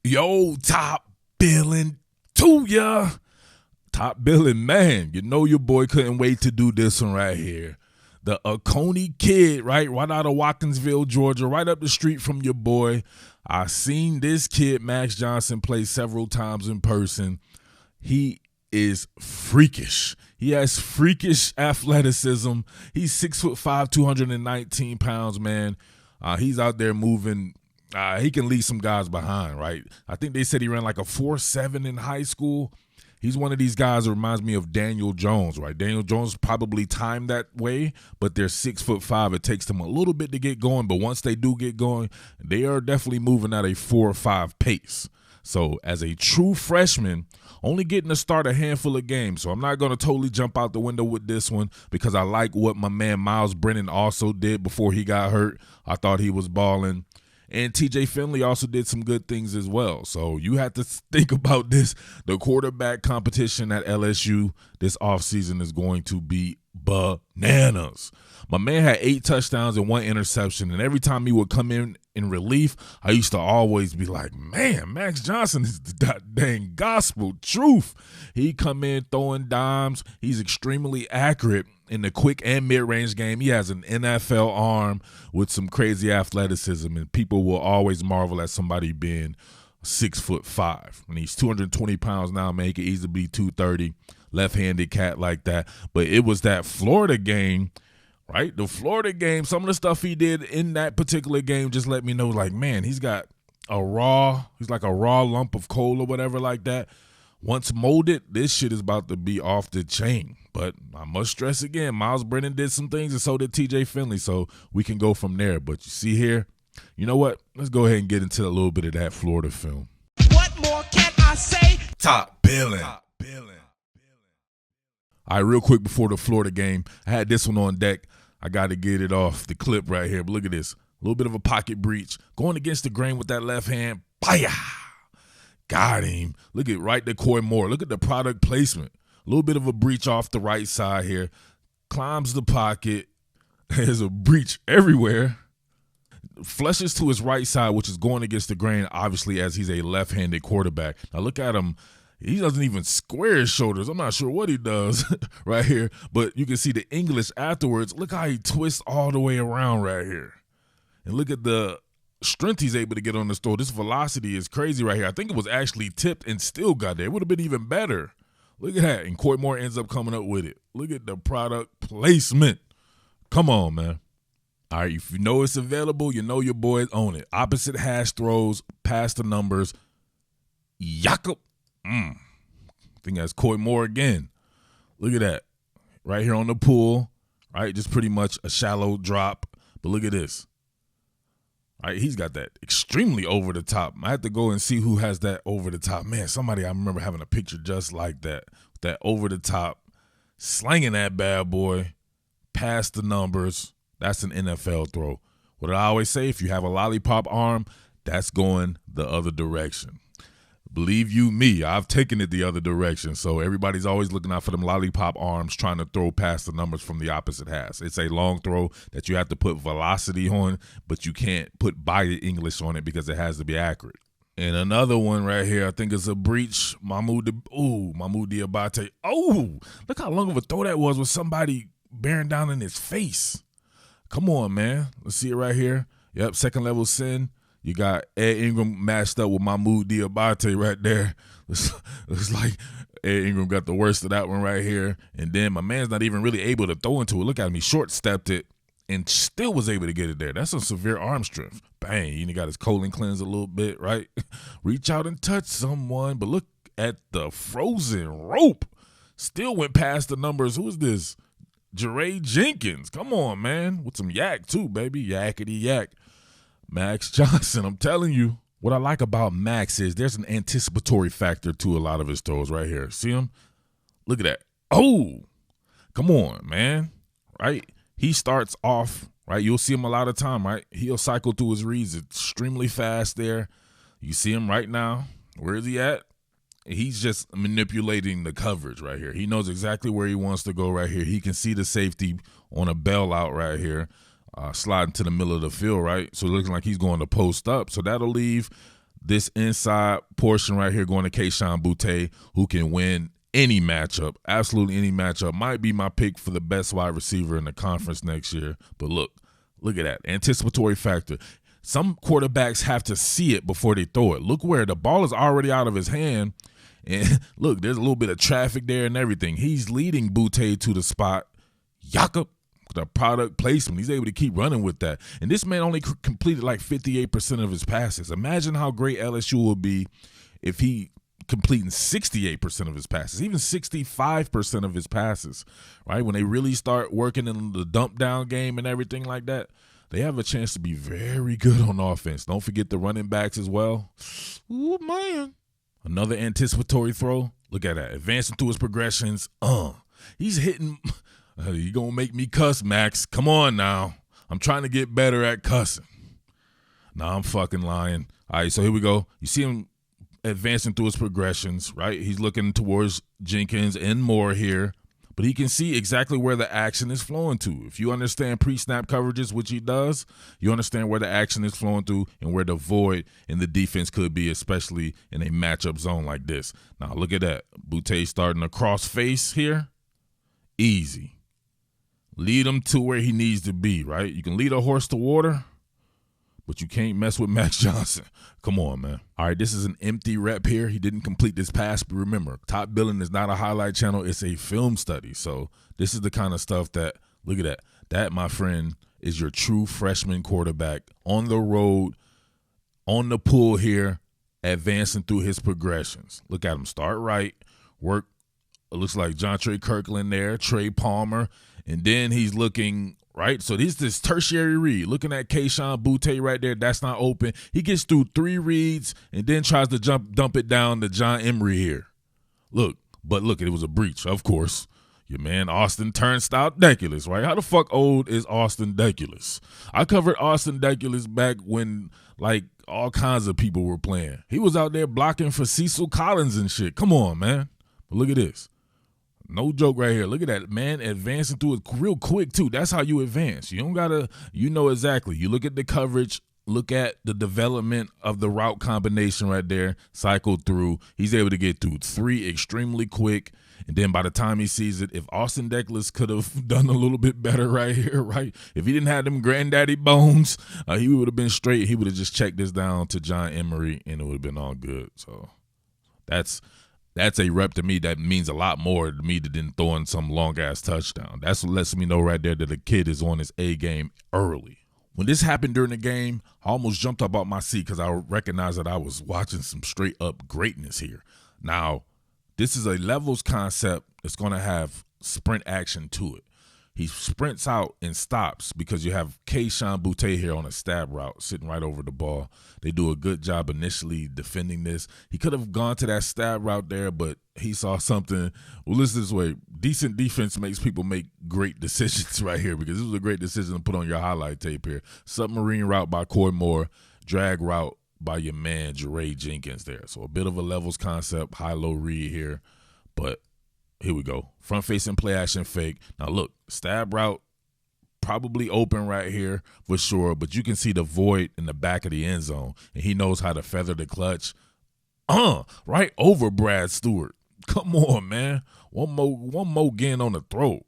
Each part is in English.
Yo, top billing to ya. Top billing, man. You know your boy couldn't wait to do this one right here. The Oconee kid, right out of Watkinsville, Georgia, right up the street from your boy. I seen this kid, Max Johnson, play several times in person. He is freakish. He has freakish athleticism. He's 6'5", 219 pounds, man. He's out there moving. He can leave some guys behind, right? I think they said he ran like a 4.7 in high school. He's one of these guys that reminds me of Daniel Jones, right? Daniel Jones probably timed that way, but they're 6'5". It takes them a little bit to get going, but once they do get going, they are definitely moving at a 4 or 5 pace. So as a true freshman, only getting to start a handful of games. So I'm not going to totally jump out the window with this one because I like what my man Miles Brennan also did before he got hurt. I thought he was balling. And TJ Finley also did some good things as well. So you have to think about this. The quarterback competition at LSU this offseason is going to be bananas. My man had 8 touchdowns and 1 interception. And every time he would come in relief, I used to always be like, man, Max Johnson is the dang gospel truth. He come in throwing dimes. He's extremely accurate in the quick and mid-range game. He has an NFL arm with some crazy athleticism, and people will always marvel at somebody being 6'5". And he's 220 pounds now, man. He could easily be 230, left-handed cat like that. But it was that Florida game, right? The Florida game, some of the stuff he did in that particular game just let me know, like, man, he's like a raw lump of coal or whatever like that. Once molded, this shit is about to be off the chain. But I must stress again, Miles Brennan did some things, and so did TJ Finley, so we can go from there. But you see here, you know what? Let's go ahead and get into a little bit of that Florida film. What more can I say? Top billing. All right, real quick before the Florida game, I had this one on deck. I got to get it off the clip right here. But look at this. A little bit of a pocket breach. Going against the grain with that left hand. Baya! Got him. Look at right to Coy Moore. Look at the product placement. A little bit of a breach off the right side here. Climbs the pocket. There's a breach everywhere. Flushes to his right side, which is going against the grain, obviously, as he's a left-handed quarterback. Now look at him. He doesn't even square his shoulders. I'm not sure what he does right here, but you can see the English afterwards. Look how he twists all the way around right here. And look at the strength he's able to get on this throw. This velocity is crazy right here. I think it was actually tipped and still got there. It would have been even better. Look at that. And Coy Moore ends up coming up with it. Look at the product placement. Come on, man. All right, if you know it's available, you know your boys own it. Opposite hash throws, past the numbers. Jakob. I think that's Coy Moore again. Look at that. Right here on the pool. Right, just pretty much a shallow drop. But look at this. All right, he's got that extremely over the top. I have to go and see who has that over the top. Man, somebody I remember having a picture just like that. That over the top, slanging that bad boy, past the numbers. That's an NFL throw. What did I always say? If you have a lollipop arm, that's going the other direction. Believe you me, I've taken it the other direction. So everybody's always looking out for them lollipop arms trying to throw past the numbers from the opposite hash. It's a long throw that you have to put velocity on, but you can't put body English on it because it has to be accurate. And another one right here, I think it's a breach. Mahmoud Diabate. Oh, look how long of a throw that was with somebody bearing down in his face. Come on, man. Let's see it right here. Yep, second level sin. You got Ed Ingram matched up with Mahmoud Diabate right there. Looks like Ed Ingram got the worst of that one right here. And then my man's not even really able to throw into it. Look at him. He short-stepped it and still was able to get it there. That's some severe arm strength. Bang. He got his colon cleansed a little bit, right? Reach out and touch someone. But look at the frozen rope. Still went past the numbers. Who is this? Jeray Jenkins. Come on, man. With some yak, too, baby. Yakety yak. Max Johnson, I'm telling you. What I like about Max is there's an anticipatory factor to a lot of his throws right here. See him? Look at that. Oh, come on, man. Right? He starts off, right? You'll see him a lot of time, right? He'll cycle through his reads extremely fast there. You see him right now. Where is he at? He's just manipulating the coverage right here. He knows exactly where he wants to go right here. He can see the safety on a bailout right here. Sliding to the middle of the field, right? So it looks like he's going to post up. So that'll leave this inside portion right here going to Kayshon Boutte, who can win any matchup, absolutely any matchup. Might be my pick for the best wide receiver in the conference next year. But look at that. Anticipatory factor. Some quarterbacks have to see it before they throw it. Look where the ball is already out of his hand. And look, there's a little bit of traffic there and everything. He's leading Boutte to the spot. Jakob, the product placement. He's able to keep running with that. And this man only completed like 58% of his passes. Imagine how great LSU would be if he completing 68% of his passes, even 65% of his passes, right? When they really start working in the dump down game and everything like that, they have a chance to be very good on offense. Don't forget the running backs as well. Ooh, man. Another anticipatory throw. Look at that. Advancing through his progressions. He's hitting. You going to make me cuss, Max. Come on now. I'm trying to get better at cussing. Nah, I'm fucking lying. All right, so here we go. You see him advancing through his progressions, right? He's looking towards Jenkins and Moore here, but he can see exactly where the action is flowing to. If you understand pre-snap coverages, which he does, you understand where the action is flowing through and where the void in the defense could be, especially in a matchup zone like this. Now, look at that. Boutte starting a cross face here. Easy. Lead him to where he needs to be, right? You can lead a horse to water, but you can't mess with Max Johnson. Come on, man. All right, this is an empty rep here. He didn't complete this pass, but remember, Top Billin is not a highlight channel. It's a film study. So this is the kind of stuff that, look at that. That, my friend, is your true freshman quarterback on the road, on the pull here, advancing through his progressions. Look at him start right, work. It looks like John Trey Kirkland there, Trey Palmer, and then he's looking right. So this tertiary read, looking at Kayshon Boutte right there. That's not open. He gets through 3 reads and then tries to dump it down to John Emery here. Look, it was a breach, of course. Your man Austin Turnstile Deculus, right? How the fuck old is Austin Deculus? I covered Austin Deculus back when like all kinds of people were playing. He was out there blocking for Cecil Collins and shit. Come on, man. But look at this. No joke right here. Look at that, man, advancing through it real quick, too. That's how you advance. You don't got to, you know exactly. You look at the coverage, look at the development of the route combination right there, cycle through. He's able to get through 3 extremely quick, and then by the time he sees it, if Austin Deculus could have done a little bit better right here, right? If he didn't have them granddaddy bones, he would have been straight. He would have just checked this down to John Emery, and it would have been all good. So that's a rep to me that means a lot more to me than throwing some long-ass touchdown. That's what lets me know right there that the kid is on his A game early. When this happened during the game, I almost jumped up out my seat because I recognized that I was watching some straight-up greatness here. Now, this is a levels concept that's going to have sprint action to it. He sprints out and stops because you have Kayshon Boutte here on a stab route sitting right over the ball. They do a good job initially defending this. He could have gone to that stab route there, but he saw something. Well, listen this way. Decent defense makes people make great decisions right here because this was a great decision to put on your highlight tape here. Submarine route by Coy Moore, drag route by your man, Jeray Jenkins there. So a bit of a levels concept, high-low read here, but here we go. Front-facing play action fake. Now, look, stab route probably open right here for sure, but you can see the void in the back of the end zone, and he knows how to feather the clutch. Right over Brad Stewart. Come on, man. One more again on the throat.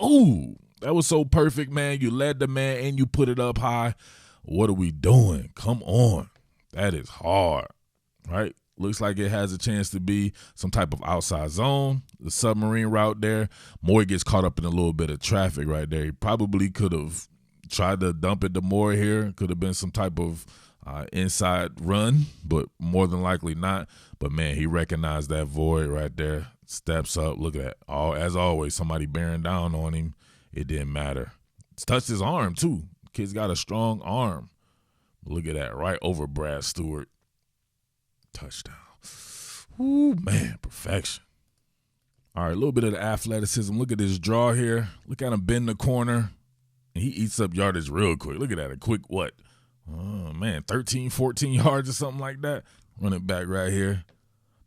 Ooh, that was so perfect, man. You led the man, and you put it up high. What are we doing? Come on. That is hard, right? Looks like it has a chance to be some type of outside zone. The submarine route there. Moore gets caught up in a little bit of traffic right there. He probably could have tried to dump it to Moore here. Could have been some type of inside run, but more than likely not. But, man, he recognized that void right there. Steps up. Look at that. As always, somebody bearing down on him. It didn't matter. It's touched his arm, too. Kid's got a strong arm. Look at that. Right over Brad Stewart. Touchdown. Ooh, man, perfection. All right, a little bit of the athleticism. Look at this draw here. Look at him bend the corner. And he eats up yardage real quick. Look at that, a quick what? Oh, man, 13, 14 yards or something like that. Running back right here.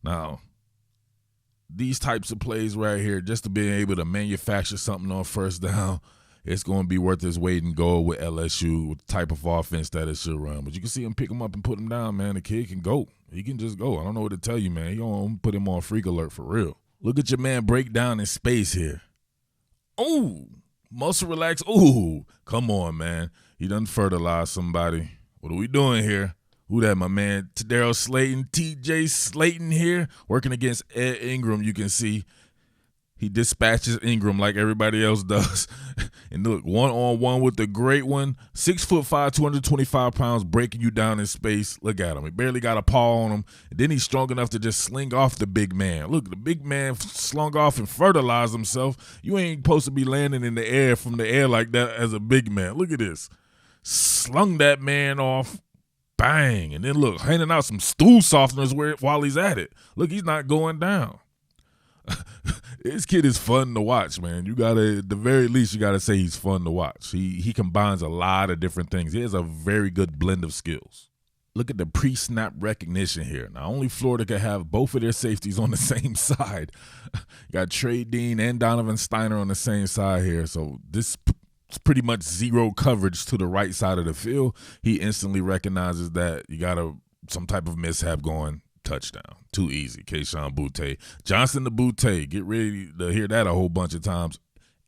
Now, these types of plays right here, just to be able to manufacture something on first down, it's going to be worth its weight in gold with LSU, with the type of offense that it should run. But you can see him pick him up and put him down, man. The kid can go. He can just go. I don't know what to tell you, man. You don't put him on freak alert for real. Look at your man break down in space here. Oh, muscle relax. Ooh, come on, man. He done fertilized somebody. What are we doing here? Who that, my man? Daryl Slayton, TJ Slayton here, working against Ed Ingram. You can see he dispatches Ingram like everybody else does. And look, one-on-one with the great one. 6'5", 225 pounds, breaking you down in space. Look at him. He barely got a paw on him. And then he's strong enough to just sling off the big man. Look, the big man slung off and fertilized himself. You ain't supposed to be landing in the air from the air like that as a big man. Look at this. Slung that man off. Bang. And then look, handing out some stool softeners while he's at it. Look, he's not going down. This kid is fun to watch, man. You gotta, at the very least, you gotta say he's fun to watch. He combines a lot of different things. He has a very good blend of skills. Look at the pre-snap recognition here. Now, only Florida could have both of their safeties on the same side. You got Trey Dean and Donovan Steiner on the same side here. So this is pretty much zero coverage to the right side of the field. He instantly recognizes that you got some type of mishap going. Touchdown. Too easy. Kayshon Boutte. Johnson to Boutte. Get ready to hear that a whole bunch of times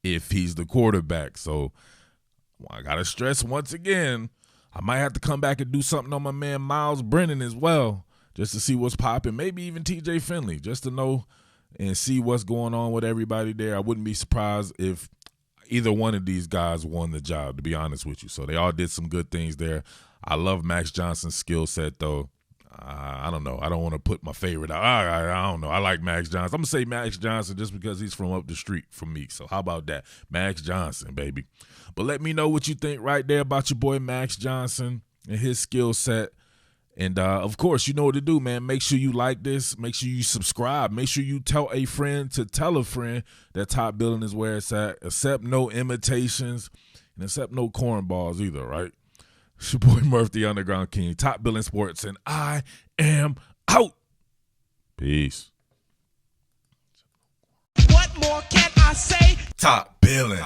if he's the quarterback. So I got to stress once again, I might have to come back and do something on my man Miles Brennan as well, just to see what's popping. Maybe even TJ Finley, just to know and see what's going on with everybody there. I wouldn't be surprised if either one of these guys won the job, to be honest with you. So they all did some good things there. I love Max Johnson's skill set, though. I don't know. I don't want to put my favorite out. I don't know. I like Max Johnson. I'm going to say Max Johnson just because he's from up the street from me. So how about that? Max Johnson, baby. But let me know what you think right there about your boy Max Johnson and his skill set. And, of course, you know what to do, man. Make sure you like this. Make sure you subscribe. Make sure you tell a friend to tell a friend that Top Billin is where it's at. Accept no imitations and accept no cornballs either, right? It's your boy Murph, the Underground King, Top Billin Sports, and I am out. Peace. What more can I say? Top Billin.